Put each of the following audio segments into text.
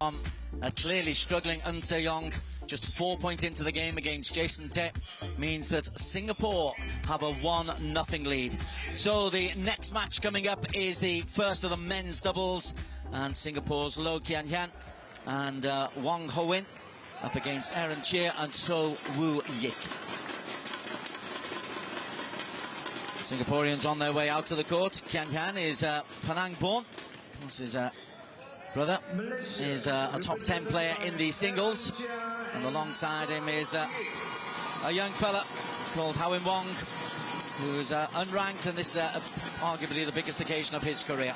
A clearly struggling Eun Se-young, just 4 points into the game against Jason Tae, means that Singapore have a 1-0 lead. So the next match coming up is the first of the men's doubles, and Singapore's Kean Hean and Wong Howin up against Chia and Soh wooi. Singaporeans on their way out to the court. Kean Hean is Penang born, of course his brother is a top 10 player in the singles, and alongside him is a young fella called Wong, who's unranked, and this is arguably the biggest occasion of his career,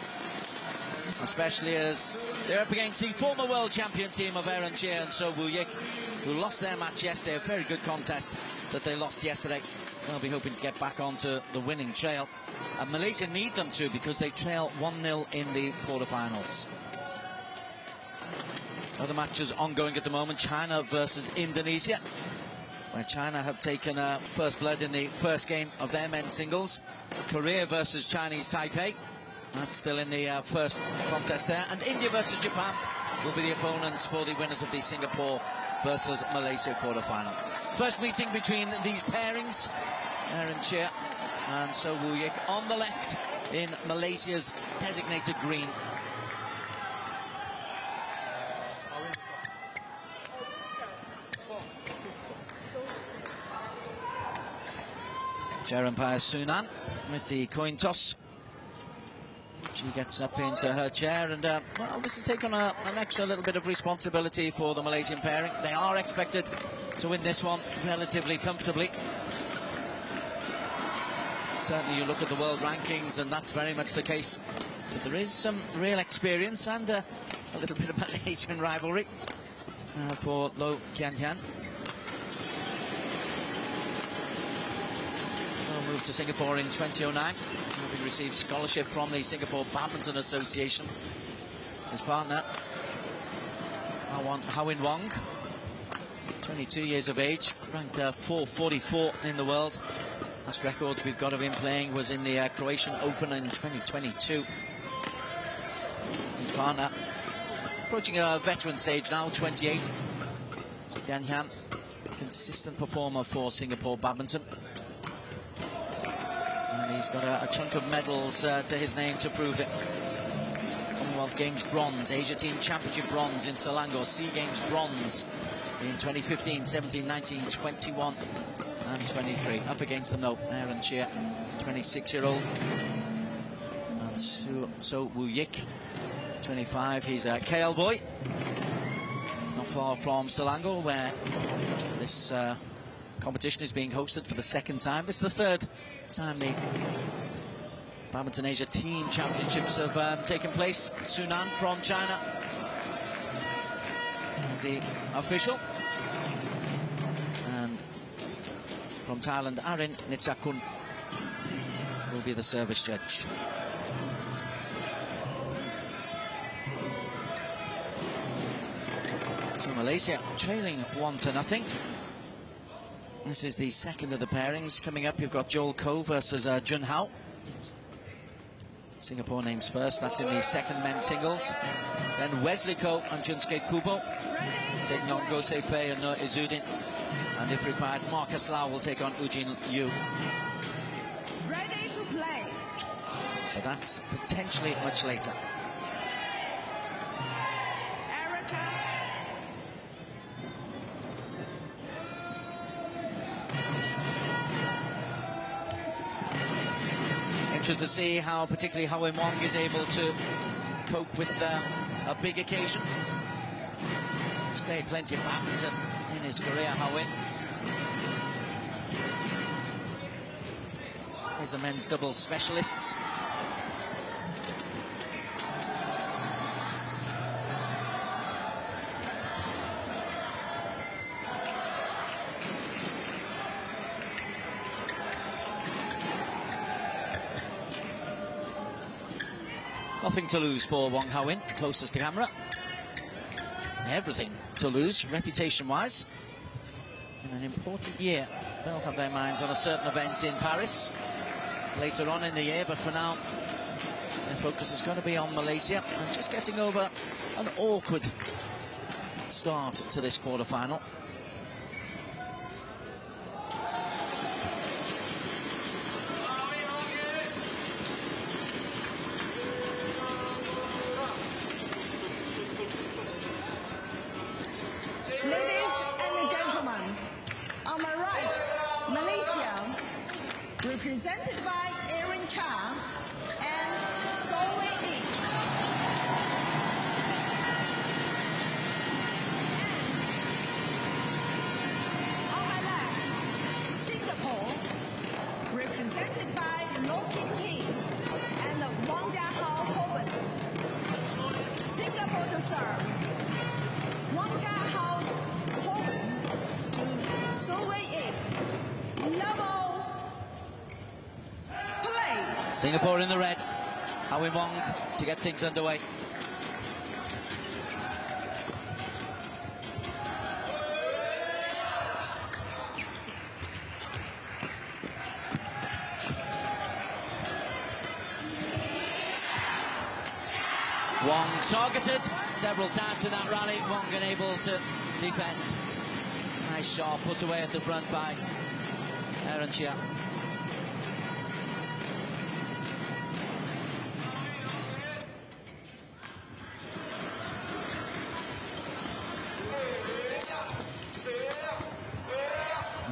especially as they're up against the former world champion team of Chia and Soh wooi, who lost their match yesterday. A very good contest that they lost yesterday. They'll be hoping to get back onto the winning trail, and Malaysia need them to, because they trail 1-0 in the quarterfinals. Other matches ongoing at the moment. China versus Indonesia, where China have taken first blood in the first game of their men's singles. Korea versus Chinese Taipei, that's still in the first contest there. And India versus Japan will be the opponents for the winners of the Singapore versus Malaysia quarterfinal. First meeting between these pairings, Chia and Soh wooi on the left in Malaysia's designated green. Chair umpire Sunan with the coin toss. She gets up into her chair, and well, this will take on an extra little bit of responsibility for the Malaysian pairing. They are expected to win this one relatively comfortably. Certainly you look at the world rankings, and that's very much the case. But there is some real experience and a little bit of Malaysian rivalry for Kean Hean. Moved to Singapore in 2009, having received scholarship from the Singapore Badminton Association. His partner, Wong, 22 years of age, ranked 444 in the world. Last records we've got of him playing was in the Croatian Open in 2022. His partner, approaching a veteran stage now, 28. Kean Hean, consistent performer for Singapore Badminton. He's got a chunk of medals to his name to prove it. Commonwealth Games bronze, Asia Team Championship bronze in Selangor, SEA Games bronze in 2015, 17, 19, 21 and 23. Up against them though, Chia, 26-year-old, and Soh wooi, 25. He's a KL boy, not far from Selangor, where this competition is being hosted for the second time. This is the third time the Badminton Asia Team Championships have taken place. Sunan from China is the official, and from Thailand, Arin Nitsakun will be the service judge. So Malaysia trailing 1-0. This is the second of the pairings. Coming up, you've got Joel Koh versus Jia Hao. Singapore names first, that's in the second men's singles. Then Wesley Koh and Junsuke Kubo taking on Go Se-fei and Nur Izzuddin. And if required, Marcus Lau will take on Ujin Yu. Ready to play. But that's potentially much later. Interested to see how particularly Wong is able to cope with a big occasion. He's played plenty of badminton in his career, Howin. He's the men's doubles specialist. Nothing to lose for Wong Howin, closest to camera. Everything to lose, reputation-wise. In an important year, they'll have their minds on a certain event in Paris later on in the year, but for now, they're focus is going to be on Malaysia and just getting over an awkward start to this quarter-final. Ladies and gentlemen, on my right, Malaysia, represented by Chia and Soh wooi. And on my left, Singapore, represented by Kean Hean and Jia Hao Howin. Singapore to serve. Jia Hao Howin to Soh wooi. Level play. Singapore in the red. Wong to get things underway. Wong targeted several times in that rally. Wong unable to defend. Nice sharp put away at the front by Chia.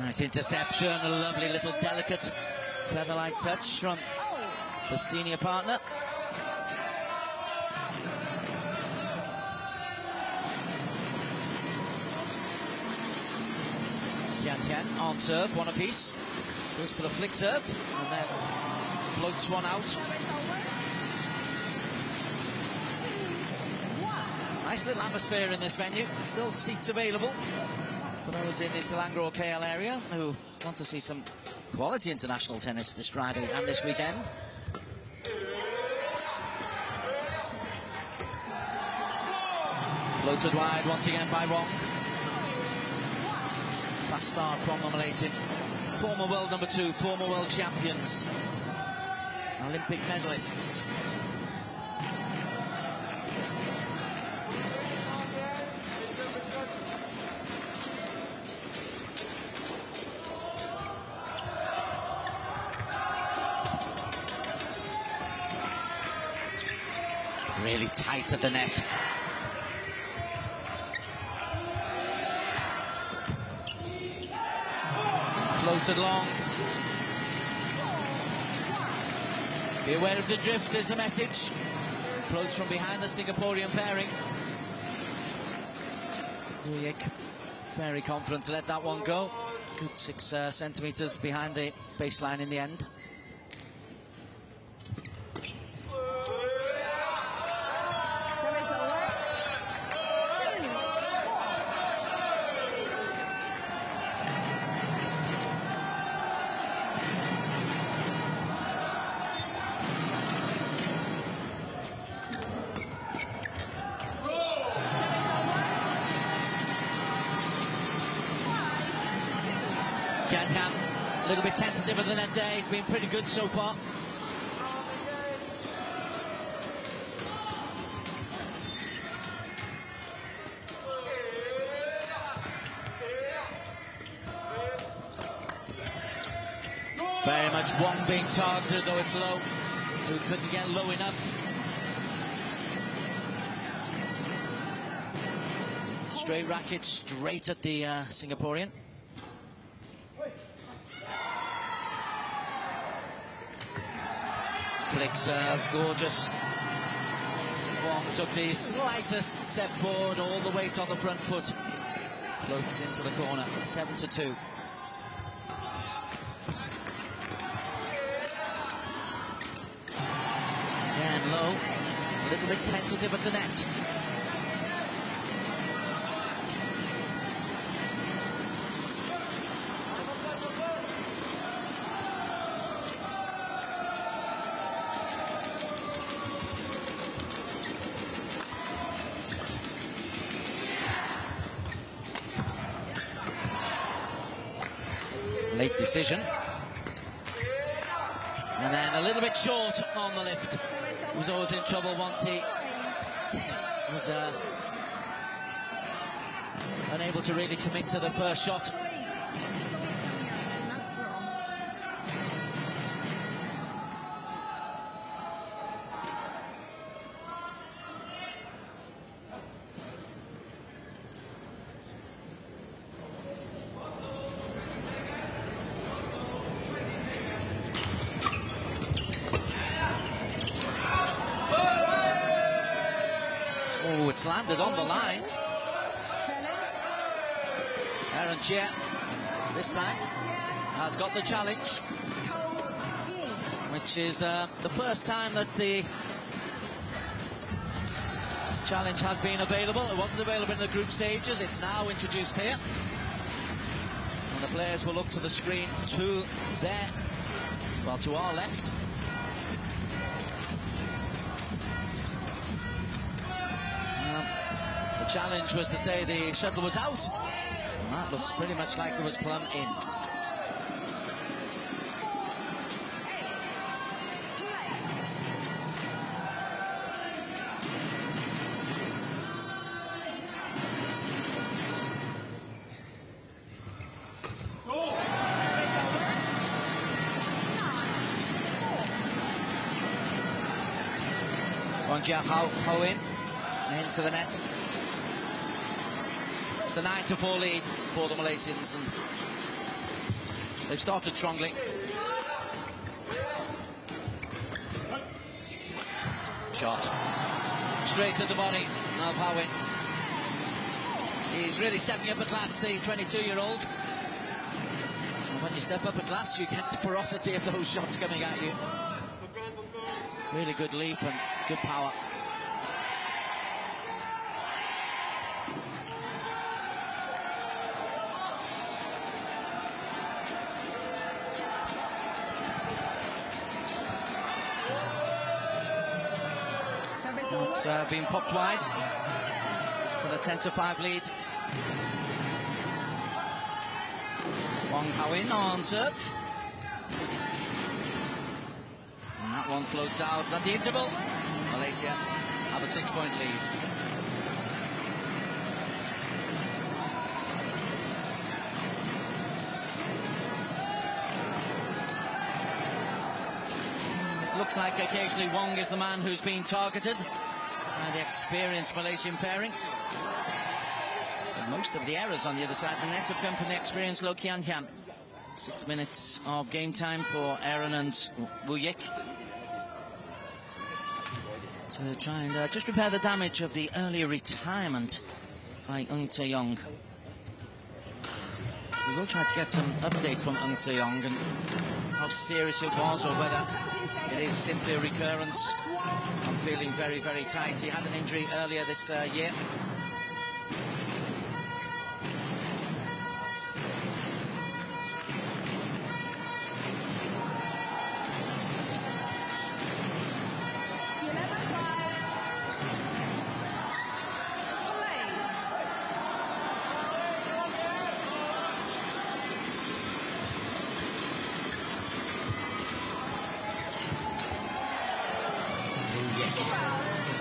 Nice interception, a lovely little delicate feather-like touch from the senior partner. Kean Hean on serve, one apiece. Goes for the flick serve and then floats one out. Nice little atmosphere in this venue. Still seats available for those in the Selangor KL area who want to see some quality international tennis this Friday and this weekend. Floated wide once again by Wong. Fast start from the Malaysian. Former world number 2, former world champions, Olympic medalists. Really tight at the net. Floated long. Be aware of the drift is the message. Floats from behind the Singaporean pairing. Yik, very confident to let that one go. Good 6 centimetres behind the baseline in the end. Kean Hean, a little bit tentative at the net there. He's been pretty good so far. Very much Wong being targeted, though it's low. Who couldn't get low enough. Straight racket, straight at the Singaporean. Flick serve, gorgeous. Wong took the slightest step forward, all the weight on the front foot. Floats into the corner, 7-2. Again low, a little bit tentative at the net. Late decision. And then a little bit short on the lift. was always in trouble once he was unable to really commit to the first shot. Oh, it's landed on the line. Chia this time has got the challenge, which is the first time that the challenge has been available. It wasn't available in the group stages. It's now introduced here, and the players will look to the screen to our left. The challenge was to say the shuttle was out. That looks pretty much like it was plumb in. Jia Hao Howin into the net. It's a 9-4 lead for the Malaysians, and they've started strongly. Shot straight to the body of Howin. He's really stepping up a class, the 22-year-old. And when you step up a class, you get the ferocity of those shots coming at you. Really good leap and good power. It's been popped wide for the 10-5 lead. Wong Howin on serve. And that one floats out at the interval. Malaysia have a 6-point lead. It looks like occasionally Wong is the man who's been targeted. The experienced Malaysian pairing. But most of the errors on the other side of the net have come from the experienced Kean Hean. 6 minutes of game time for Aaron and Yik to try and just repair the damage of the earlier retirement by Tae-yong. We will try to get some update from Tae-yong and how serious it was, or whether it is simply a recurrence. I'm feeling very, very tight. He had an injury earlier this year.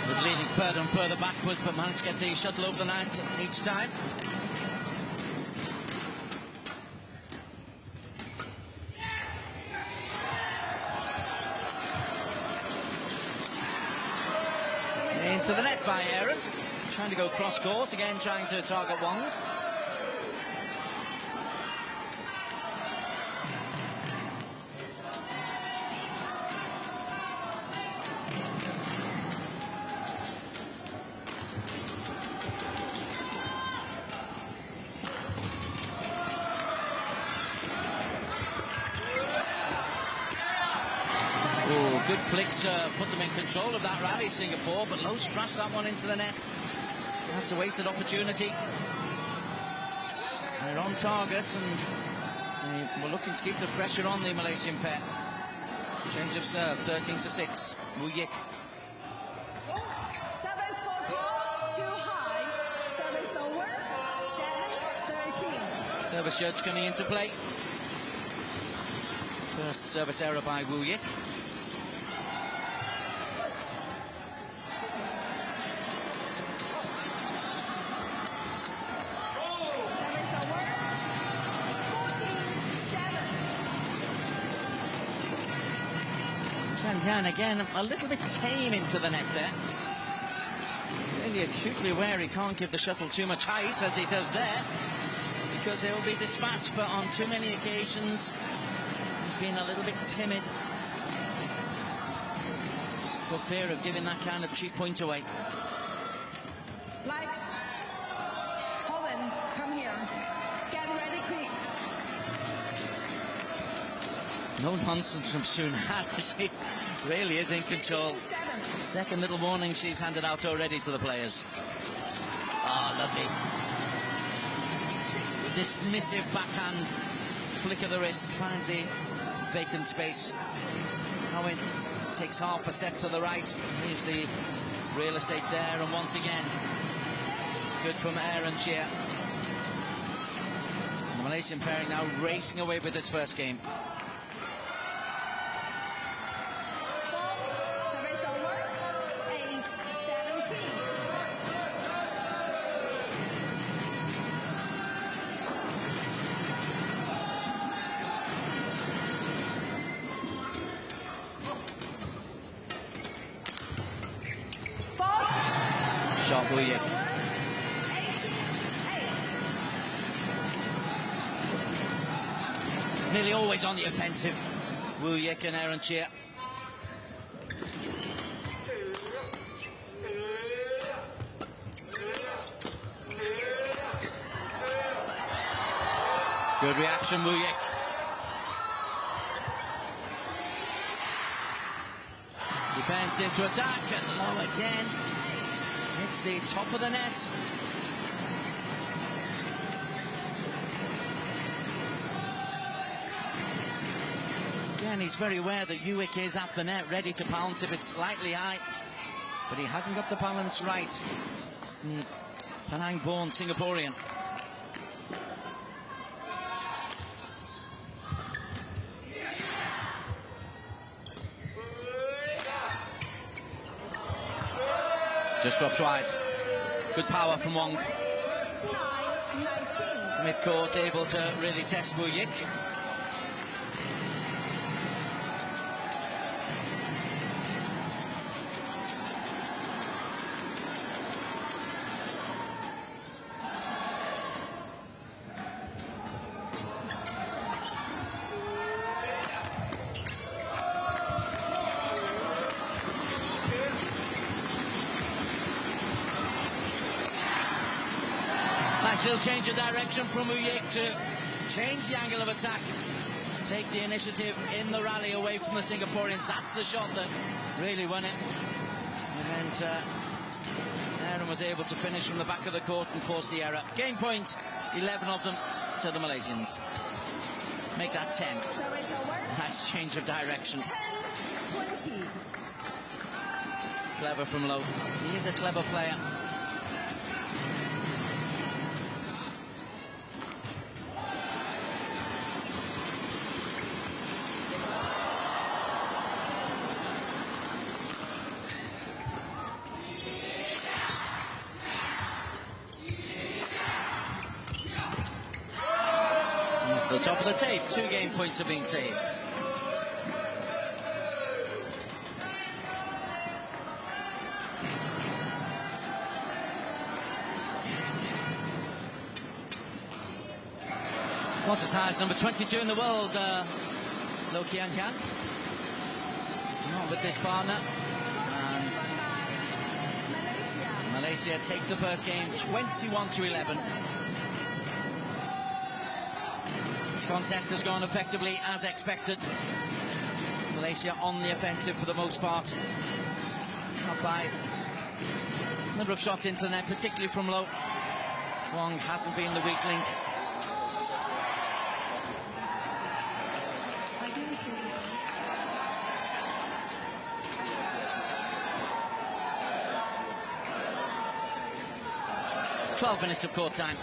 Was leaning further and further backwards, but managed to get the shuttle over the net each time. Into the net by Aaron. Trying to go cross court, again trying to target Wong. Good flicks put them in control of that rally, Singapore, but Lowe's crashed that one into the net. That's a wasted opportunity. They're on target, and we're looking to keep the pressure on the Malaysian pair. Change of serve, 13-6. Yik. Service for call, too high. Service over, 7-13. Service judge coming into play. First service error by Yik. Kean Hean again, a little bit tame into the net there. Really acutely aware he can't give the shuttle too much height as he does there, because he'll be dispatched, but on too many occasions he's been a little bit timid for fear of giving that kind of cheap point away. Light. Howin, come here. Get ready quick. No nonsense from Soon Han. She really is in control. 7. Second little warning she's handed out already to the players. Ah, lovely. Dismissive backhand flick of the wrist finds the vacant space. Howin takes half a step to the right, leaves the real estate there, and once again, good from Chia. The Malaysian pairing now racing away with this first game. Service over. 8-17. Soh wooi. 18-8. Nearly always on the offensive, Wooi and Chia. Good reaction, Wooi. Defense into attack, and low again. Hits the top of the net. Again, he's very aware that Wooi is at the net, ready to pounce if it's slightly high. But he hasn't got the balance right. Penang-born Singaporean. Just drops wide. Good power from Wong. 9-19. Mid-court able to really test Wooi. Nice little change of direction from Wooi to change the angle of attack. Take the initiative in the rally away from the Singaporeans. That's the shot that really won it. And Aaron was able to finish from the back of the court and force the error. Game point, 11 of them to the Malaysians. Make that 10. Service over. Nice change of direction. 10-20. Clever from low. He is a clever player. The top of the tape, 2 game points have been saved. What's as high as number 22 in the world, Kean Hean. Not with this partner. And Malaysia take the first game 21-11. This contest has gone effectively as expected. Malaysia on the offensive for the most part. Not by a number of shots into the net, particularly from low. Wong hasn't been the weak link. I didn't see it. 12 minutes of court time.